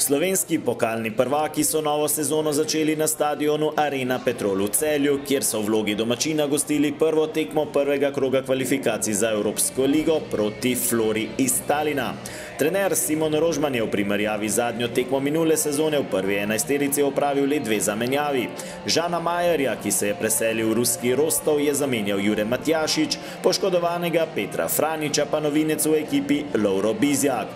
Slovenski pokalni prvaki so novo sezono začeli na stadionu Arena Petrol v Celju, kjer so v vlogi domačina gostili prvo tekmo prvega kroga kvalifikacij za Evropsko ligo proti Flori iz Talina. Trener Simon Rožman je v primerjavi zadnjo tekmo minule sezone v prvi enajsterici opravil le 2 zamenjavi. Žana Majerja, ki se je preselil v ruski Rostov, je zamenjal Jure Matjašič, poškodovanega Petra Franiča pa novinec v ekipi Lovro Bizjak.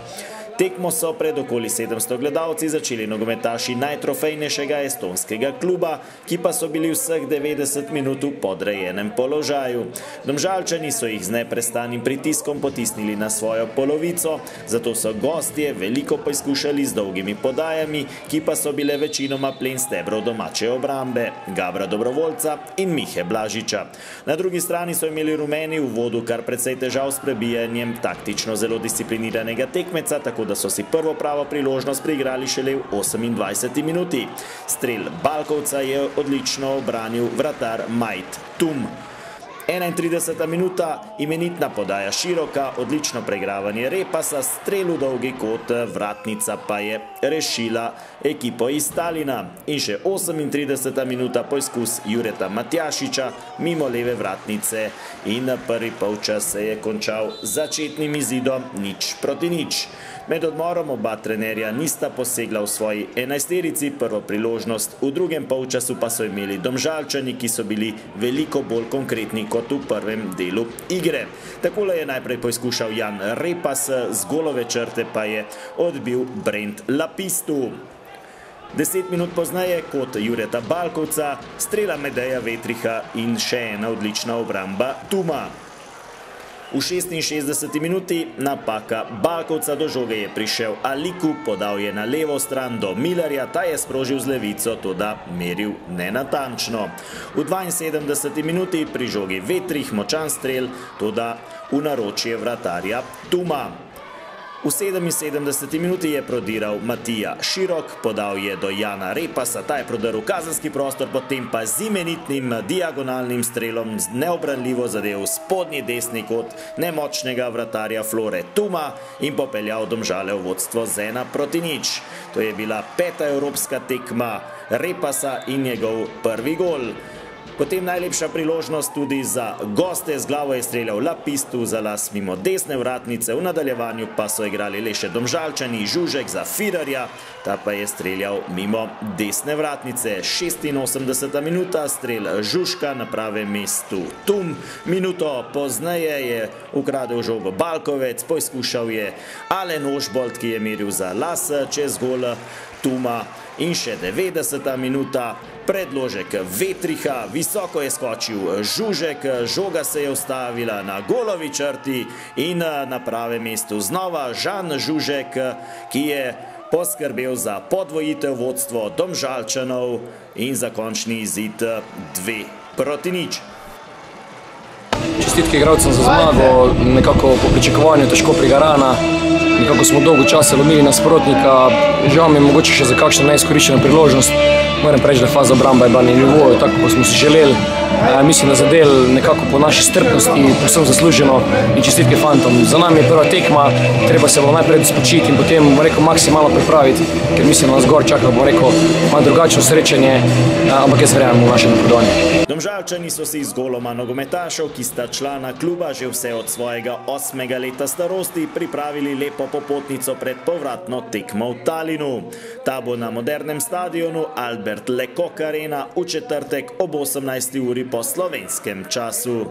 Tekmo so pred okoli 700 gledalci začeli nogometaši najtrofejnejšega estonskega kluba, ki pa so bili vseh 90 minut v podrejenem položaju. Domžalčani so jih z neprestanim pritiskom potisnili na svojo polovico, zato so gostje veliko poizkušali z dolgimi podajami, ki pa so bile večinoma plen stebrov domače obrambe, Gabra Dobrovoljca in Mihe Blažiča. Na drugi strani so imeli rumeni v uvodu kar precej težav s prebijanjem taktično zelo discipliniranega tekmeca, tako da so si prvo pravo priložnost priigrali šele v 28 minuti. Strel Balkovca je odlično obranil vratar Majt Tum. 31. minuta, imenitna podaja Široka, odlično preigravanje Repasa, strel v dolgi kot, vratnica pa je rešila ekipo iz Talina. In še 38. minuta, poizkus Jureta Matjašiča mimo leve vratnice in prvi polčas se je končal začetnim izidom 0:0. Med odmorom oba trenerja nista posegla v svoji enajsterici, prvo priložnost v drugem polčasu pa so imeli Domžalčani, ki so bili veliko bolj konkretni kot v prvem delu igre. Takole je najprej poizkušal Jan Repas, z golove črte pa je odbil Brent Lapistu. 10 minut pozneje kot Jureta Balkovca, strela Medeja Vetricha in še ena odlična obramba Tuma. V 66. minuti napaka Balkovca, do žoge je prišel Aliku, podal je na levo stran do Millerja, ta je sprožil z levico, toda meril nenatančno. V 72. minuti pri žogi Vetrich močan strel, toda v naročje vratarja Tuma. V 77. minuti je prodiral Matija Širok, podal je do Jana Repasa, ta je prodrl kazenski prostor, potem pa z imenitnim diagonalnim strelom neobranljivo zadev spodnji desni kot nemočnega vratarja Flore Tuma in popeljal Domžale v vodstvo z 1:0. To je bila 5. evropska tekma Repasa in njegov prvi gol. Potem najlepša priložnost tudi za goste, z glavo je streljal Lapistu za las mimo desne vratnice, v nadaljevanju pa so igrali le še Domžalčani, Žužek za Firarja, ta pa je streljal mimo desne vratnice. 86. minuta, strel Žužka na pravem mestu Tum. Minuto pozneje je ukradel žogo Balkovec, poizkušal je Alen Ožbolt, ki je meril za las čez gol Tuma. In še 90. minuta, predložek Vetricha, visoko je skočil Žužek, žoga se je ustavila na golovi črti in na pravem mestu znova Žan Žužek, ki je poskrbel za podvojitev vodstvo Domžalčanov in za končni izid 2:0. Čestitke igralcem za zmago, nekako po pričakovanju težko prigarana. Nekako smo dolgo časa lomili nasprotnika, žal mi je mogoče še za kakšno neizkoriščeno priložnost. Moram reči, da faza obramba je bila na nivoju, tako kot smo si želeli. Mislim, da za del nekako po naši strpnosti povsem zasluženo in čestitke fantom. Za nami je prva tekma, treba se bo najprej spočiti in potem, bom rekel, maksimalno pripraviti, ker mislim, da nas gor čaka, bom rekel, malo drugačno srečanje, ampak jaz verjamem v naše napredovanje. Domžalčani so si z goloma nogometašev, ki sta člana kluba že vse od svojega 8. leta starosti, pripravili lepo popotnico pred povratno tekmo v Talinu. Ta bo na modernem stadionu Albert Lecoq Arena v četrtek ob 18. uri po slovenskem času.